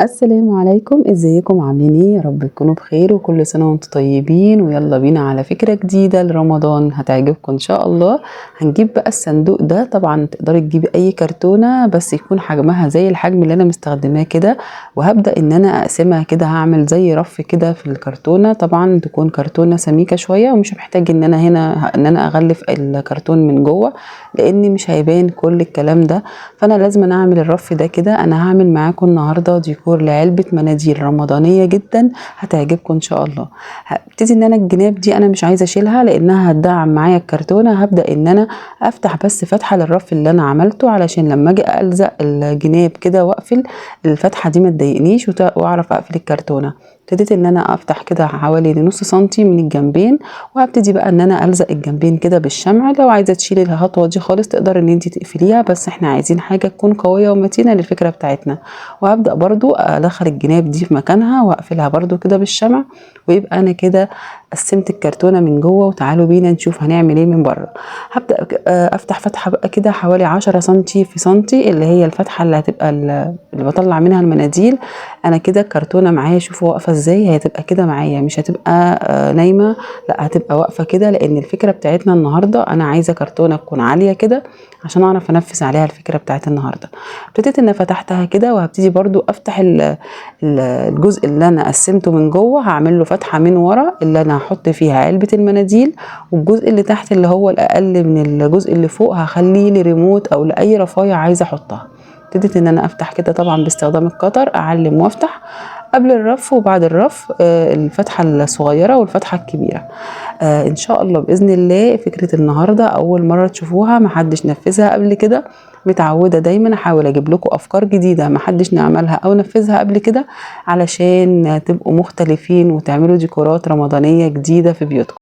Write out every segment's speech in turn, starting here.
السلام عليكم، ازيكم عاملين ايه؟ يا رب تكونوا بخير وكل سنة وانتم طيبين. ويلا بينا على فكرة جديدة لرمضان هتعجبكم ان شاء الله. هنجيب بقى الصندوق ده، طبعا تقدري تجيبي اي كرتونة بس يكون حجمها زي الحجم اللي انا مستخدماه كده، وهبدأ ان انا اقسمها كده. هعمل زي رف كده في الكرتونة، طبعا تكون كرتونة سميكة شوية ومش محتاج ان انا اغلف الكرتون من جوه لان مش هيبان كل الكلام ده. فانا لازم اعمل الرف ده كده. انا هعمل معاكم النهارده ديكور لعلبه مناديل رمضانيه جدا هتعجبكم ان شاء الله. هبتدي ان انا الجناب دي انا مش عايزه اشيلها لانها هتدعم معايا الكرتونه. هبدا ان انا افتح بس فتحه للرف اللي انا عملته علشان لما اجي الزق الجناب كده واقفل الفتحه دي ما تضايقنيش واعرف اقفل الكرتونه. ابتديت ان انا افتح كده حوالي نص سنتي من الجنبين، وهبتدي بقى ان انا الزق الجنبين كده بالشمع. لو عايزه تشيلي الخطوه دي خالص تقدر ان انت تقفليها، بس احنا عايزين حاجه تكون قويه ومتينه للفكره بتاعتنا. وهبدا برضو ادخل الجناب دي في مكانها واقفلها برضو كده بالشمع، ويبقى انا كده قسمت الكرتونه من جوه. وتعالوا بينا نشوف هنعمل ايه من بره. هبدا افتح فتحه بقى كده حوالي 10 سنتي في سنتي، اللي هي الفتحه اللي هتبقى اللي بطلع منها المناديل. انا كده الكرتونه معايا، شوفوا واقفه ازاي. هي هتبقى كده معايا، مش هتبقى نايمه، لا هتبقى واقفه كده، لان الفكره بتاعتنا النهارده انا عايزه كرتونه تكون عاليه كده عشان اعرف انفذ عليها الفكره بتاعت النهارده. ابتديت ان فتحتها كده، وهبتدي برضو افتح الجزء اللي انا قسمته من جوه. هعمل له فتحه من ورا اللي انا هحط فيها علبه المناديل، والجزء اللي تحت اللي هو الاقل من الجزء اللي فوق هخليه لريموت او لاي رفايع عايزه احطها. ابتديت ان انا افتح كده طبعا باستخدام القطر، اعلم وافتح قبل الرف وبعد الرف، الفتحه الصغيره والفتحه الكبيره. ان شاء الله باذن الله فكره النهارده اول مره تشوفوها، محدش نفذها قبل كده. متعوده دايما احاول اجيب لكم افكار جديده محدش نعملها او نفذها قبل كده، علشان تبقوا مختلفين وتعملوا ديكورات رمضانيه جديده في بيوتكم.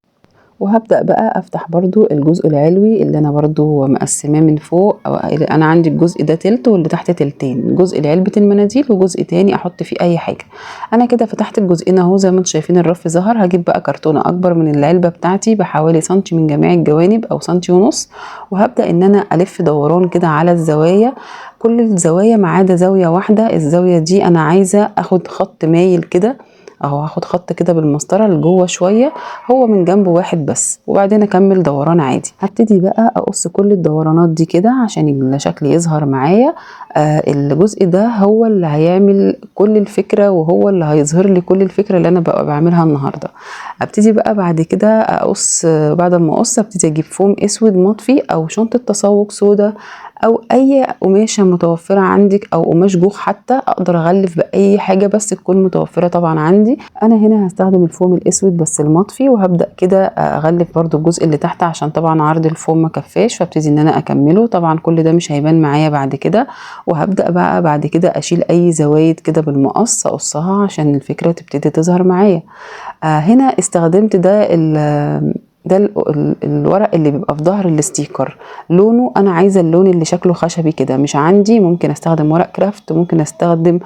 وهبدأ بقى افتح برضو الجزء العلوي اللي انا برضو مقسماه من فوق. أو انا عندي الجزء ده تلت واللي تحت تلتين، جزء لعلبة المناديل وجزء تاني احط فيه اي حاجة. انا كده فتحت الجزئين اهو زي ما انتم شايفين الرف ظهر. هجيب بقى كرتونة اكبر من العلبة بتاعتي بحوالي سنتي من جميع الجوانب او سنتي ونص، وهبدأ ان انا الف دوران كده على الزوايا. كل الزوايا ما عدا زاوية واحدة، الزاوية دي انا عايزة اخد خط مايل كده اهو. هاخد خط كده بالمسطره لجوه شويه، هو من جنب واحد بس، وبعدين اكمل دوران عادي. هبتدي بقى اقص كل الدورانات دي كده عشان الشكل يظهر معايا. الجزء ده هو اللي هيعمل كل الفكره، وهو اللي هيظهر لي كل الفكره اللي انا بقى بعملها النهارده. ابتدي بقى بعد كده اقص. بعد ما اقص ابتدي اجيب فوم اسود مطفي او شنطه تسوق سودا او اي قماشه متوفره عندك، او قماش جوخ حتى اقدر اغلف باي حاجه بس تكون متوفره طبعا عندي. انا هنا هستخدم الفوم الاسود بس المطفي، وهبدا كده اغلف برضو الجزء اللي تحت عشان طبعا عرض الفوم ما كفاش، فابتدي ان انا اكمله. طبعا كل ده مش هيبان معايا بعد كده. وهبدا بقى بعد كده اشيل اي زوايد كده بالمقص اقصها عشان الفكره تبتدي تظهر معايا. هنا استخدمت ده الورق اللي بيبقى في ظهر الستيكر. لونه انا عايزه اللون اللي شكله خشبي كده، مش عندي ممكن استخدم ورق كرافت، ممكن استخدم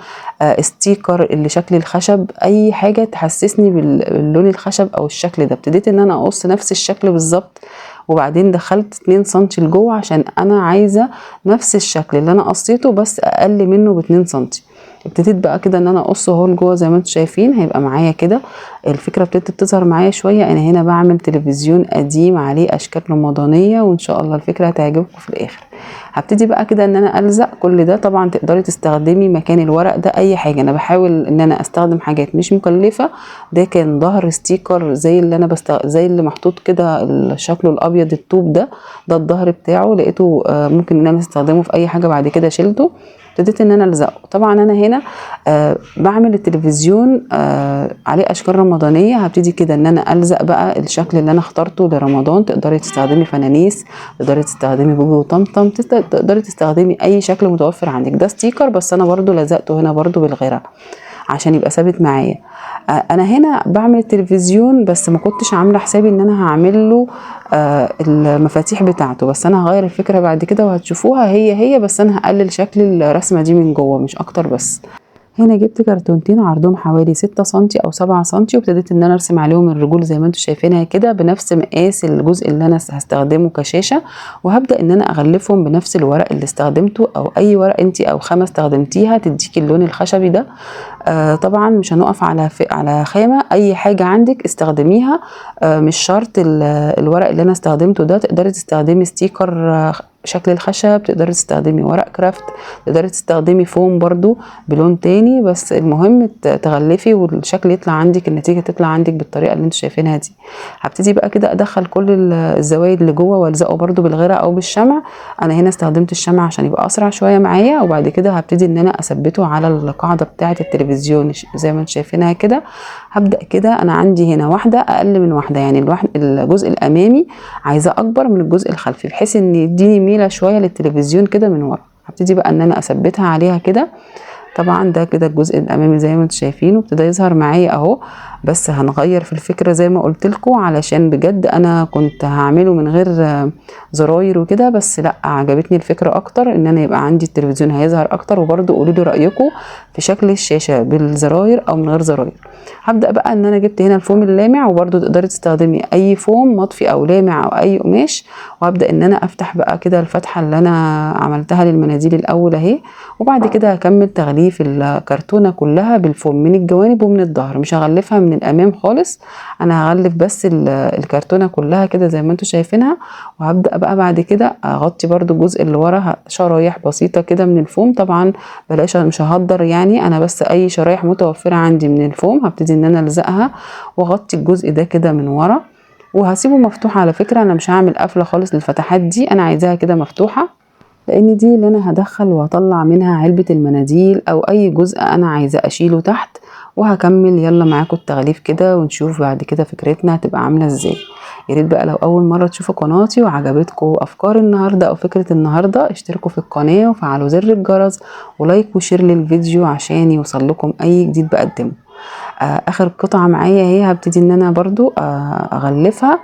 ستيكر اللي شكل الخشب، اي حاجه تحسسني باللون الخشب او الشكل ده. ابتديت ان انا اقص نفس الشكل بالظبط، وبعدين دخلت 2 سنتي لجوه عشان انا عايزه نفس الشكل اللي انا قصيته بس اقل منه ب2 سنتي. ابتديت بقى كده ان انا اقصه اهو لجوه زي ما انتم شايفين. هيبقى معايا كده الفكره ابتدت تظهر معايا شويه. انا هنا بعمل تلفزيون قديم عليه اشكال رمضانيه، وان شاء الله الفكره هتعجبكم في الاخر. هبتدي بقى كده ان انا الزق كل ده. طبعا تقدري تستخدمي مكان الورق ده اي حاجه، انا بحاول ان انا استخدم حاجات مش مكلفه. ده كان ظهر ستيكر زي اللي انا زي اللي محطوط كده شكله الابيض الطوب ده الظهر بتاعه لقيته ممكن ان انا استخدمه في اي حاجه. بعد كده شلته، ابتديت ان انا الزقه. طبعا انا هنا بعمل التلفزيون عليه اشكال رمضانيه. هبتدي كده ان انا الزق بقى الشكل اللي انا اخترته لرمضان. تقدري تستخدمي فنانيس، تقدري تستخدمي بوبي وطمطم، تقدري تستخدمي اي شكل متوفر عندك. ده ستيكر بس انا برضو لزقته هنا برضو بالغيره عشان يبقى ثابت معايا. انا هنا بعمل التلفزيون بس ما كنتش عامله حسابي ان انا هعمل له المفاتيح بتاعته، بس انا هغير الفكره بعد كده وهتشوفوها هي بس انا هقلل شكل الرسمه دي من جوه مش اكتر بس. هنا جبت كرتونتين عرضهم حوالي 6 سنتي او 7 سنتي، وابتديت ان انا ارسم عليهم الرجول زي ما انتم شايفينها كده بنفس مقاس الجزء اللي انا هستخدمه كشاشة، وهبدأ ان انا اغلفهم بنفس الورق اللي استخدمته او اي ورق انتي او خامة استخدمتيها تديكي اللون الخشبي ده. طبعا مش هنقف على خامة، اي حاجة عندك استخدميها. مش شرط الورق اللي انا استخدمته ده، تقدري تستخدمي ستيكر شكل الخشب، تقدري تستخدمي ورق كرافت، تقدري تستخدمي فوم برضو بلون تاني، بس المهم تغلفي والشكل يطلع عندك، النتيجة تطلع عندك بالطريقة اللي انتوا شايفينها دي. هبتدي بقى كده ادخل كل الزوايد اللي جوه والزقه برضو بالغيره او بالشمع. انا هنا استخدمت الشمع عشان يبقى اسرع شوية معايا، وبعد كده هبتدي ان انا اثبته على القاعدة بتاعة التلفزيون زي ما انتوا شايفينها كده. هبدأ كده، انا عندي هنا واحدة اقل من واحدة، يعني الجزء الامامي عايزة اكبر من الجزء الخلفي بحيث ان يديني ميلة شوية للتلفزيون كده من ورا. هبتدي بقى ان انا اثبتها عليها كده. طبعا ده كده الجزء الامامي زي ما انتم شايفينه ابتدى يظهر معايا اهو، بس هنغير في الفكرة زي ما قلت لكم، علشان بجد انا كنت هعمله من غير زراير وكده، بس لا عجبتني الفكرة اكتر ان انا يبقى عندي التلفزيون هيظهر اكتر. وبرده قولوا لي رأيكم في شكل الشاشة بالزراير او من غير زراير. هبدأ بقى ان انا جبت هنا الفوم اللامع، وبرده تقدري تستخدمي اي فوم مطفي او لامع او اي قماش. وهبدأ ان انا افتح بقى كده الفتحة اللي انا عملتها للمناديل الاول اهي، وبعد كده هكمل تغليف الكرتونة كلها بالفوم من الجوانب ومن الظهر، مش هغلفها من الامام خالص، انا هغلف بس الكرتونة كلها كده زي ما انتم شايفينها. وهبدأ بقى بعد كده اغطي برده الجزء اللي ورا شرايح بسيطة كده من الفوم. طبعا بلاش، مش ههدر يعني، انا بس اي شرايح متوفرة عندي من الفوم هبتدي ان انا الزقها واغطي الجزء ده كده من ورا، وهسيبه مفتوح. على فكرة انا مش هعمل قفلة خالص للفتحات دي، انا عايزاها كده مفتوحة، لان دي اللي انا هدخل واطلع منها علبة المناديل او اي جزء انا عايزة اشيله تحت. وهكمل يلا معاكم التغليف كده، ونشوف بعد كده فكرتنا هتبقى عاملة ازاي. يا ريت بقى لو اول مرة تشوفوا قناتي وعجبتكم افكار النهاردة او فكرة النهاردة، اشتركوا في القناة وفعلوا زر الجرس ولايك وشير للفيديو عشان يوصل لكم اي جديد بقدمه. اخر قطعة معايا هي هبتدي ان انا برضو اغلفها.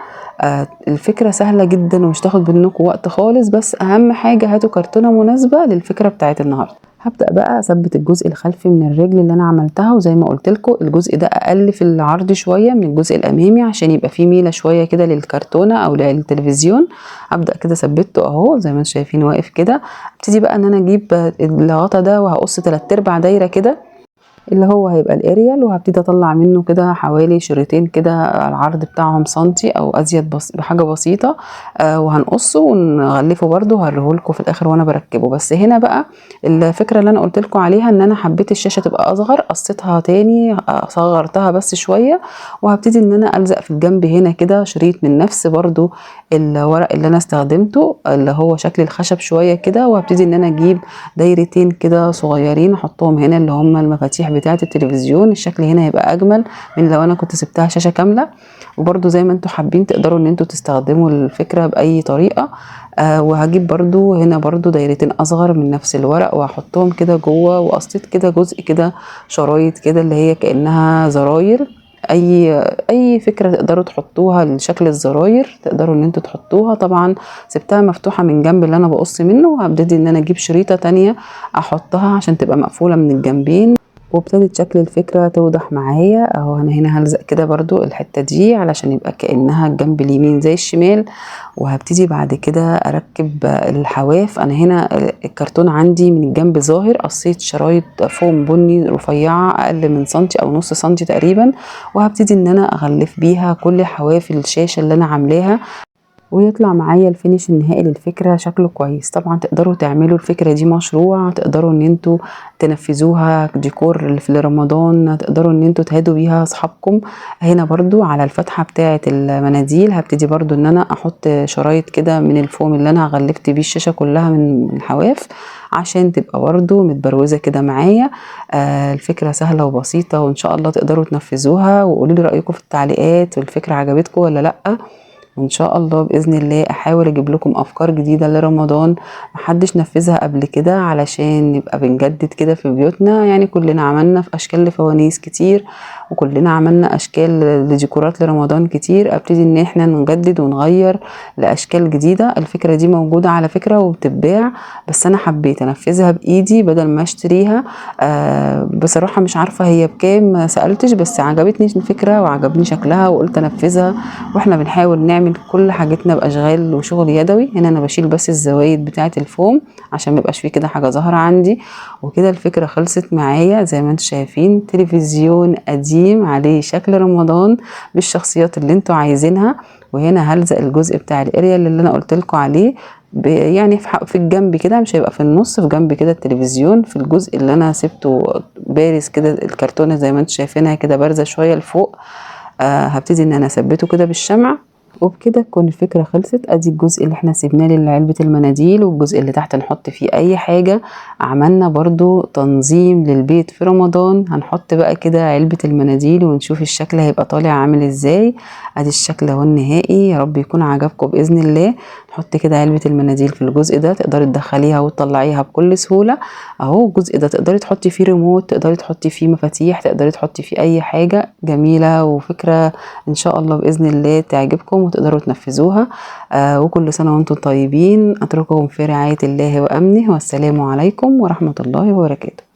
الفكرة سهلة جدا ومش تاخد منكم وقت خالص، بس اهم حاجة هاتوا كرتونة مناسبة للفكرة بتاعت النهاردة. هبدأ بقى اثبت الجزء الخلفي من الرجل اللي انا عملتها، وزي ما قلت لكم الجزء ده اقل في العرض شوية من الجزء الامامي عشان يبقى فيه ميلة شوية كده للكرتونة او للتلفزيون. ابدأ كده ثبته اهو زي ما انتم شايفين واقف كده. ابتدي بقى ان انا اجيب الغطا ده وهقص 3/4 دايرة كده اللي هو هيبقى الاريال، وهبتدي اطلع منه كده حوالي شريطين كده العرض بتاعهم سنتي او ازيد بحاجه بسيطه. وهنقصه ونغلفه برده، هوريهولكم في الاخر وانا بركبه. بس هنا بقى الفكره اللي انا قلت لكم عليها ان انا حبيت الشاشه تبقى اصغر، قصيتها تاني صغرتها بس شويه، وهبتدي ان انا الزق في الجنب هنا كده شريط من نفس برده الورق اللي انا استخدمته اللي هو شكل الخشب شويه كده، وهبتدي ان انا اجيب دايرتين كده صغيرين احطهم هنا اللي هم المفاتيح بتاعه التلفزيون. الشكل هنا هيبقى اجمل من لو انا كنت سبتها شاشه كامله. وبرده زي ما انتم حابين تقدروا ان انتم تستخدموا الفكره باي طريقه. وهجيب برده هنا برده دايرتين اصغر من نفس الورق وهحطهم كده جوه، وقصيت كده جزء كده شرايط كده اللي هي كانها زراير. اي فكره تقدروا تحطوها لشكل الزراير تقدروا ان انتوا تحطوها. طبعا سبتها مفتوحه من جنب اللي انا بقص منه، وهبتدي ان انا اجيب شريطه تانية احطها عشان تبقى مقفوله من الجنبين، وابتدت شكل الفكرة توضح معايا اهو. انا هنا هلزق كده برضو الحتة دي علشان يبقى كأنها الجنب اليمين زي الشمال. وهبتدي بعد كده اركب الحواف. انا هنا الكرتون عندي من الجنب ظاهر، قصيت شرايط فوم بني رفيعة اقل من سنتي او نص سنتي تقريبا، وهبتدي ان انا اغلف بيها كل حواف الشاشة اللي انا عاملاها، ويطلع معايا الفينش النهائي للفكرة شكله كويس. طبعا تقدروا تعملوا الفكرة دي مشروع، تقدروا ان انتوا تنفذوها ديكور في رمضان، تقدروا ان انتوا تهادوا بيها اصحابكم. هنا برضو على الفتحة بتاعة المناديل هبتدي برضو ان انا احط شرايط كده من الفوم اللي انا غلفت بيه الشاشة كلها من الحواف عشان تبقى برضو متبروزة كده معايا. الفكرة سهلة وبسيطة وان شاء الله تقدروا تنفذوها، وقولوا لي رأيكم في التعليقات والفكرة عجبتكم ولا لأ. وان شاء الله باذن الله احاول اجيب لكم افكار جديده لرمضان محدش نفذها قبل كده، علشان نبقى بنجدد كده في بيوتنا. يعني كلنا عملنا في اشكال لفوانيس كتير، وكلنا عملنا اشكال لديكورات لرمضان كتير. ابتدي ان احنا نجدد ونغير لاشكال جديده. الفكره دي موجوده على فكره وبتتباع، بس انا حبيت انفذها بايدي بدل ما اشتريها. بصراحه مش عارفه هي بكام، ما سالتش، بس عجبتني الفكره وعجبني شكلها وقلت انفذها. واحنا بنحاول نعمل كل حاجتنا باشغال وشغل يدوي. هنا انا بشيل بس الزوايد بتاعه الفوم عشان ما يبقاش فيه كده حاجه ظاهره عندي. وكده الفكره خلصت معايا. زي ما انتم شايفين تلفزيون قديم عليه شكل رمضان بالشخصيات اللي انتوا عايزينها. وهنا هلزق الجزء بتاع الاريال اللي انا قلت لكم عليه، يعني في الجنب كده، مش هيبقى في النص، في جنب كده التلفزيون، في الجزء اللي انا سبته بارز كده الكرتونه زي ما انتم شايفينها كده بارزه شويه لفوق. هبتدي ان انا اثبته كده بالشمع. وبكده تكون الفكرة خلصت. ادي الجزء اللي احنا سيبناه لعلبة المناديل، والجزء اللي تحت نحط فيه اي حاجة. عملنا برضو تنظيم للبيت في رمضان. هنحط بقى كده علبة المناديل ونشوف الشكل هيبقى طالع عامل ازاي. ادي الشكل اهو النهائي، يا رب يكون عجبكم باذن الله. نحط كده علبة المناديل في الجزء ده، تقدري تدخليها وتطلعيها بكل سهولة. اهو الجزء ده تقدري تحطي فيه ريموت، تقدري تحطي فيه مفاتيح، تقدري تحطي فيه اي حاجة جميلة. وفكرة ان شاء الله باذن الله تعجبكم وتقدروا تنفذوها. وكل سنة وانتم طيبين. اترككم في رعاية الله وامنه، والسلام عليكم ورحمة الله وبركاته.